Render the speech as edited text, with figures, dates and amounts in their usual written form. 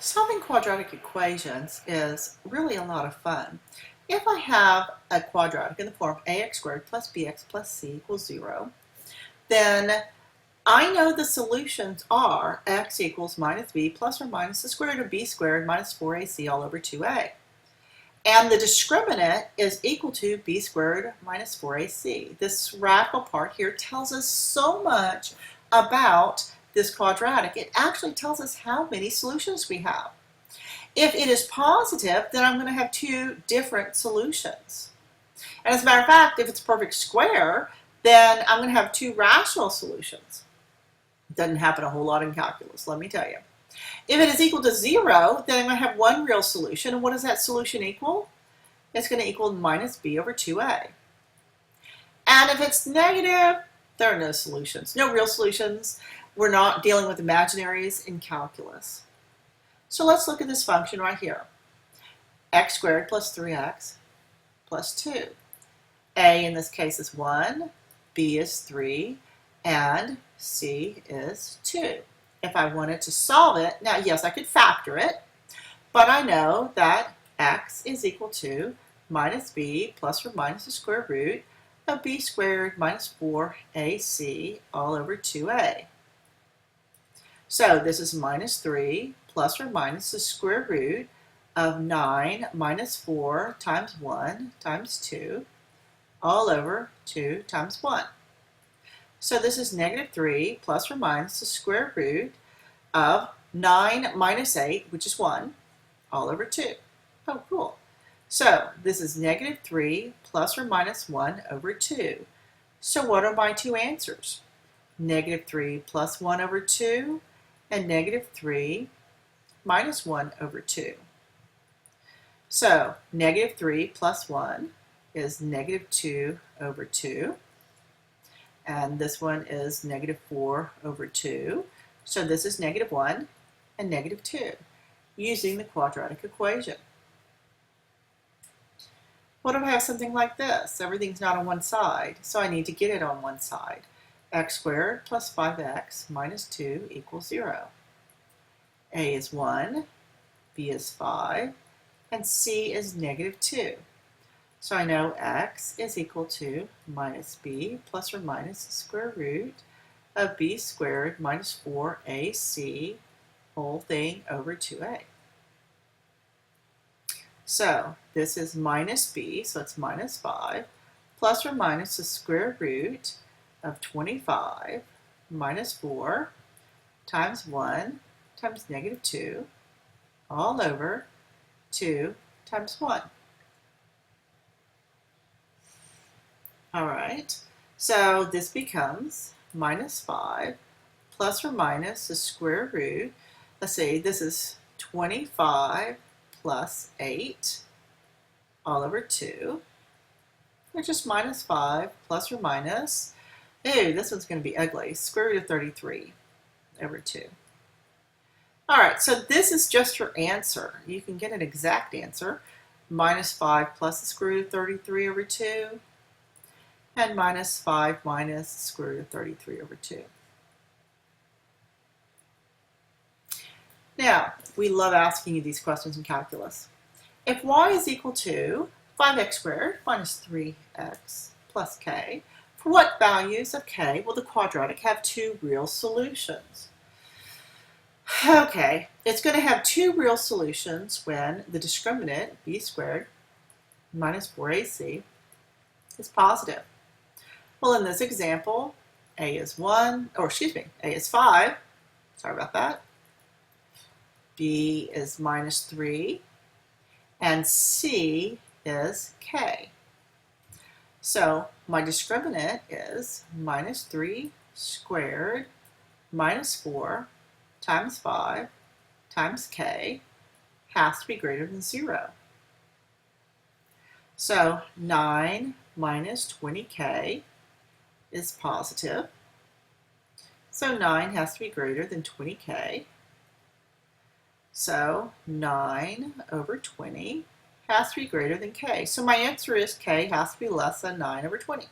Solving quadratic equations is really a lot of fun. If I have a quadratic in the form ax squared plus bx plus c equals 0, then I know the solutions are x equals minus b plus or minus the square root of b squared minus 4ac all over 2a. And the discriminant is equal to b squared minus 4ac. This radical part here tells us so much about this quadratic. It actually tells us how many solutions we have. If it is positive, then I'm going to have two different solutions. And as a matter of fact, if it's a perfect square, then I'm going to have two rational solutions. It doesn't happen a whole lot in calculus, let me tell you. If it is equal to 0, then I'm going to have one real solution. And what does that solution equal? It's going to equal minus b over 2a. And if it's negative, there are no solutions, no real solutions. We're not dealing with imaginaries in calculus. So let's look at this function right here. X squared plus 3x plus 2. A in this case is 1, B is 3, and C is 2. If I wanted to solve it, now yes, I could factor it, but I know that x is equal to minus b plus or minus the square root of b squared minus 4ac all over 2a. So this is minus 3 plus or minus the square root of 9 minus 4 times 1 times 2 all over 2 times 1. So this is negative 3 plus or minus the square root of 9 minus 8, which is 1, all over 2. Oh, cool. So this is negative 3 plus or minus 1 over 2. So what are my two answers? Negative 3 plus 1 over 2 and negative 3 minus 1 over 2. So negative 3 plus 1 is negative 2 over 2. And this one is negative 4 over 2. So this is negative 1 and negative 2 using the quadratic equation. What if I have something like this? Everything's not on one side, so I need to get it on one side. X squared plus 5x minus 2 equals 0. A is 1, B is 5, and C is negative 2. So I know x is equal to minus b plus or minus the square root of b squared minus 4ac whole thing over 2a. So this is minus b, so it's minus 5, plus or minus the square root of 25 minus 4 times 1 times negative 2 all over 2 times 1. All right, so this becomes minus 5 plus or minus the square root. Let's see, this is 25 plus 8 all over 2, which is minus 5 plus or minus, ooh, this one's going to be ugly, square root of 33 over 2. All right, so this is just your answer. You can get an exact answer. Minus 5 plus the square root of 33 over 2. And minus 5 minus the square root of 33 over 2. Now, we love asking you these questions in calculus. If y is equal to 5x squared minus 3x plus k, for what values of k will the quadratic have two real solutions? Okay, it's going to have two real solutions when the discriminant, b squared minus 4ac, is positive. Well, in this example, a is 5, sorry about that, b is minus 3, and c is k. So my discriminant is minus 3 squared minus 4 times 5 times k has to be greater than 0. So 9 minus 20k is positive. So 9 has to be greater than 20k. So 9 over 20 has to be greater than k. So my answer is k has to be less than 9 over 20.